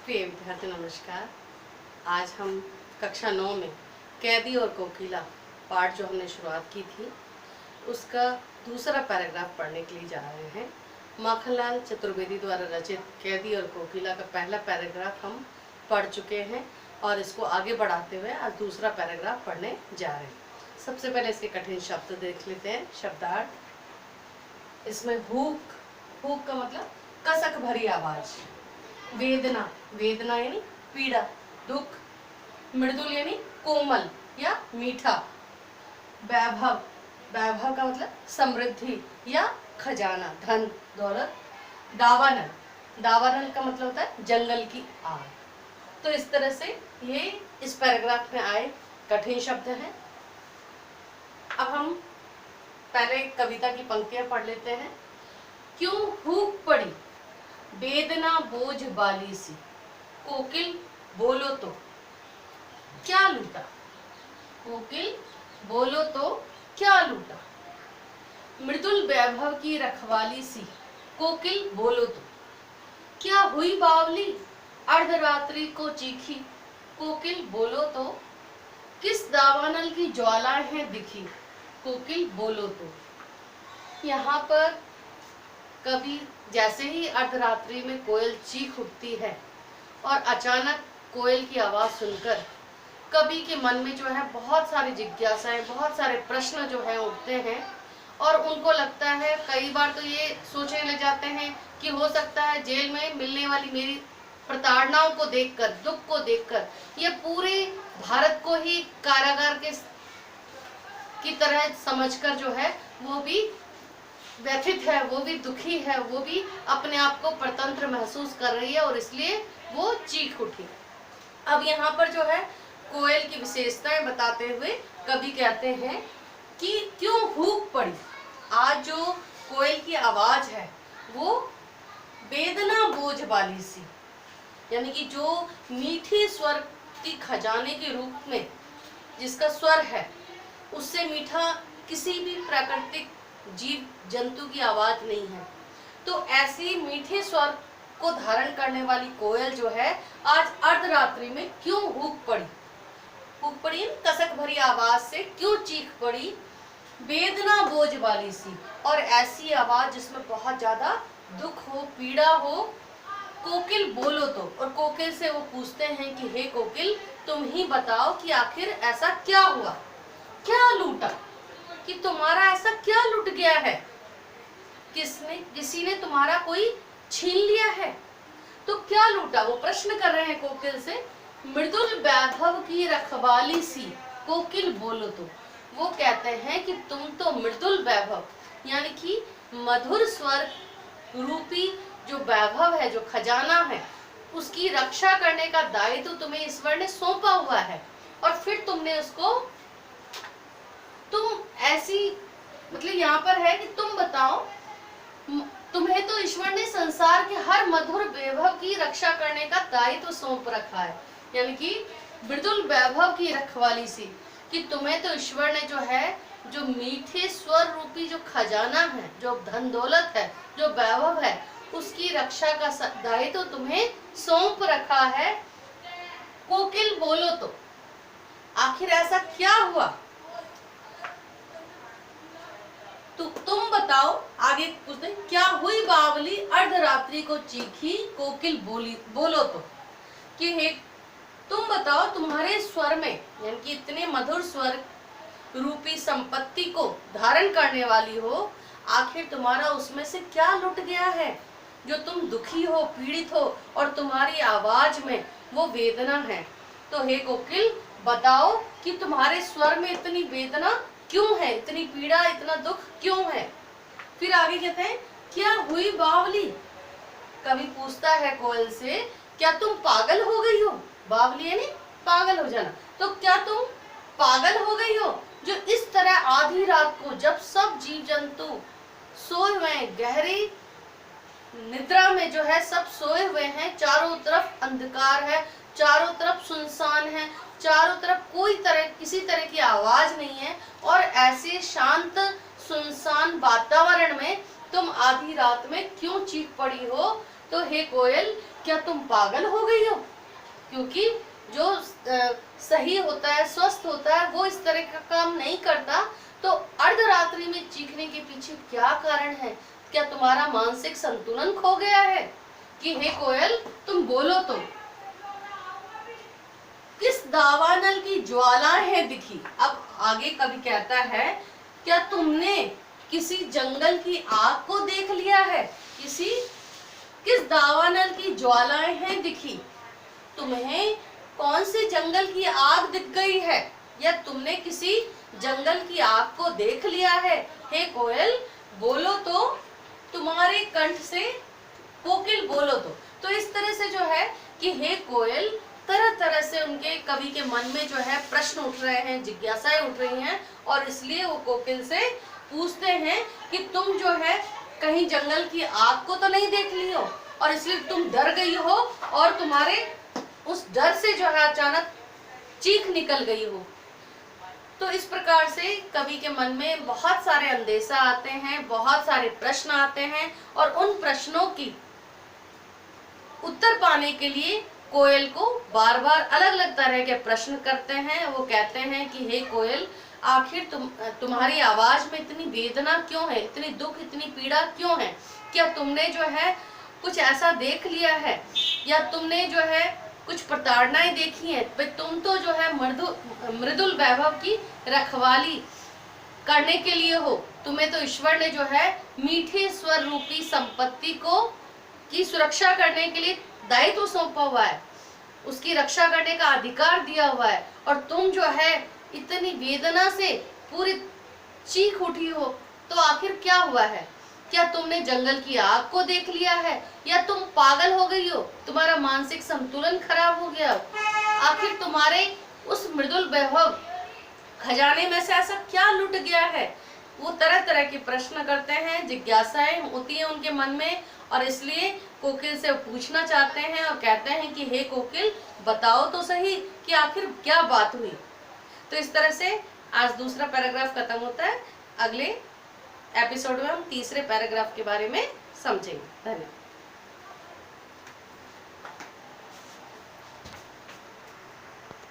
प्रिय विद्यार्थी नमस्कार। आज हम कक्षा 9 में कैदी और कोकिला पाठ जो हमने शुरुआत की थी उसका दूसरा पैराग्राफ पढ़ने के लिए जा रहे हैं। माखनलाल चतुर्वेदी द्वारा रचित कैदी और कोकिला का पहला पैराग्राफ हम पढ़ चुके हैं और इसको आगे बढ़ाते हुए आज दूसरा पैराग्राफ पढ़ने जा रहे हैं। सबसे पहले इसके कठिन शब्द देख लेते हैं। शब्दार्थ, इसमें हुक, हुक का मतलब कसक भरी आवाज। वेदना, वेदना यानी पीड़ा, दुख। मृदुल यानी कोमल या मीठा। वैभव, वैभव का मतलब समृद्धि या खजाना, धन दौलत। दावानल, दावानल का मतलब होता है जंगल की आग। तो इस तरह से ये इस पैराग्राफ में आए कठिन शब्द हैं। अब हम पहले कविता की पंक्तियां पढ़ लेते हैं। क्यों हुक पड़ी वेदना बोझ बाली सी, कोकिल बोलो तो क्या लूटा। कोकिल बोलो तो क्या लूटा। मृदुल वैभव की रखवाली सी, कोकिल बोलो तो क्या हुई बावली अर्धरात्रि को चीखी। कोकिल बोलो तो किस दावानल की ज्वालाएं हैं दिखी। कोकिल बोलो तो। यहाँ पर कभी जैसे ही अर्धरात्रि में कोयल चीख उठती है और अचानक कोयल की आवाज सुनकर कवि के मन में जो है बहुत सारी जिज्ञासाएं, बहुत सारे प्रश्न जो है उठते हैं और उनको लगता है, कई बार तो ये सोचने लग जाते हैं कि हो सकता है जेल में मिलने वाली मेरी प्रताड़नाओं को देखकर, दुख को देखकर ये पूरे भारत को ही कारागार की तरह समझकर जो है वो भी व्यथित है, वो भी दुखी है, वो भी अपने आप को परतंत्र महसूस कर रही है और इसलिए वो चीख उठी। अब यहाँ पर जो है कोयल की विशेषताएं बताते हुए कवि कहते हैं कि क्यों हुक पड़ी। आज जो कोयल की आवाज है वो वेदना बोझ वाली सी, यानी कि जो मीठी स्वर की खजाने के रूप में जिसका स्वर है उससे मीठा किसी भी प्राकृतिक जीव जंतु की आवाज नहीं है। तो ऐसी मीठे स्वर को धारण करने वाली कोयल जो है आज अर्धरात्रि में क्यों हुक पड़ी। हुक पड़ी कसक भरी आवाज से क्यों चीख पड़ी। वेदना बोझ वाली सी, और ऐसी आवाज जिसमें बहुत ज्यादा दुख हो, पीड़ा हो। कोकिल बोलो तो, और कोकिल से वो पूछते हैं कि हे कोकिल तुम ही बताओ कि आखिर ऐसा क्या हुआ, क्या लूटा, कि तुम्हारा ऐसा क्या लुट गया है। किसी ने तुम्हारा कोई छीन लिया है तो क्या लूटा। वो प्रश्न कर रहे हैं कोकिल से। मृदुल वैभव की रखवाली सी, कोकिल बोलो तो। वो कहते हैं कि तुम तो मृदुल वैभव यानी कि मधुर स्वर रूपी जो वैभव है, जो खजाना है, उसकी रक्षा करने का दायित्व तुम्हें ईश्वर ने सौंपा हुआ है और फिर तुमने उसको, तुम ऐसी, मतलब यहाँ पर है कि तुम बताओ, तुम्हें तो ईश्वर ने संसार के हर मधुर वैभव की रक्षा करने का दायित्व सौंप रखा है, यानी कि मृदुल वैभव की रखवाली सी, कि तुम्हें तो ईश्वर ने जो है, जो मीठे स्वर रूपी जो खजाना है, जो धन दौलत है, जो वैभव है, उसकी रक्षा का दायित्व तुम्हें सौंप रखा है। कोकिल बोलो तो आखिर ऐसा क्या हुआ। तो तुम बताओ, आगे पूछते क्या हुई बावली अर्धरात्रि को चीखी। कोकिल बोलो तो, कि हे तुम बताओ, तुम्हारे स्वर में, यानी कि इतने मधुर स्वर रूपी संपत्ति को धारण करने वाली हो, आखिर तुम्हारा उसमें से क्या लुट गया है जो तुम दुखी हो, पीड़ित हो और तुम्हारी आवाज में वो वेदना है। तो हे कोकिल बताओ कि तुम्हारे स्वर में इतनी वेदना क्यों है, इतनी पीड़ा, इतना दुख क्यों है। फिर आगे कहते हैं क्या हुई बावली। कवि पूछता है कोयल से, क्या तुम पागल हो गई हो। बावली यानी पागल हो जाना। तो क्या तुम पागल हो गई हो जो इस तरह आधी रात को, जब सब जीव जंतु सोए हुए हैं, गहरी निद्रा में जो है सब सोए हुए हैं, चारों तरफ अंधकार है, चारों तरफ सुनसान है, चारों तरफ किसी तरह की आवाज नहीं है, और ऐसे शांत सुनसान वातावरण में तुम आधी रात में क्यों चीख पड़ी हो। तो हे कोयल, क्या तुम पागल हो गई हो? क्योंकि जो सही होता है, स्वस्थ होता है, वो इस तरह का काम नहीं करता। तो अर्धरात्रि में चीखने के पीछे क्या कारण है? क्या तुम्हारा मानसिक संतुलन खो गया है? कि हे कोयल, तुम बोलो तो। किस दावानल की ज्वालाएं हैं दिखी? अब आगे कवि कहता है, क्या तुमने किसी जंगल की आग को देख लिया है? किस दावानल की ज्वालाएं हैं दिखी? तुम्हें कौन से जंगल की आग दिख गई है? या तुमने किसी जंगल की आग को देख लिया है? हे कोयल, बोलो तो, तुम्हारे कंठ से कोकिल बोलो तो इस तरह से जो है कि हे कोयल, तरह तरह से उनके कवि के मन में जो है प्रश्न उठ रहे हैं, जिज्ञासाएं उठ रही हैं, और इसलिए वो कोकिल से पूछते हैं कि तुम जो है कहीं जंगल की आग को तो नहीं देख ली हो, और इसलिए तुम डर गई हो, और तुम्हारे उस डर से जो है अचानक चीख निकल गई हो। तो इस प्रकार से कवि के मन में बहुत सारे अंदेशा आते हैं, बहुत सारे प्रश्न आते हैं, और उन प्रश्नों की उत्तर पाने के लिए कोयल को बार बार अलग अलग तरह के प्रश्न करते हैं। वो कहते हैं कि हे कोयल, आखिर तुम्हारी आवाज में इतनी वेदना क्यों है, इतनी दुख, इतनी पीड़ा क्यों है? क्या तुमने जो है कुछ ऐसा देख लिया है, या तुमने जो है कुछ प्रताड़नाएं देखी हैं? तुम तो जो है मृदुल वैभव की रखवाली करने के लिए हो। तुम्हें तो ईश्वर ने जो है मीठे स्वर रूपी संपत्ति की सुरक्षा करने के लिए दायित्व सौंपा हुआ है, उसकी रक्षा करने का अधिकार दिया हुआ है, और तुम जो है इतनी वेदना से पूरी चीख उठी हो। तो आखिर क्या हुआ है? क्या तुमने जंगल की आग को देख लिया है, या तुम पागल हो गई हो, तुम्हारा मानसिक संतुलन खराब हो गया हो? आखिर तुम्हारे उस मृदुल वैभव खजाने में से ऐसा क्या लुट गया है? वो तरह तरह के प्रश्न करते हैं, जिज्ञासाएं होती हैं उनके मन में, और इसलिए कोकिल से पूछना चाहते हैं और कहते हैं कि हे कोकिल, बताओ तो सही कि आखिर क्या बात हुई। तो इस तरह से आज दूसरा पैराग्राफ खत्म होता है। अगले एपिसोड में हम तीसरे पैराग्राफ के बारे में समझेंगे। धन्यवाद।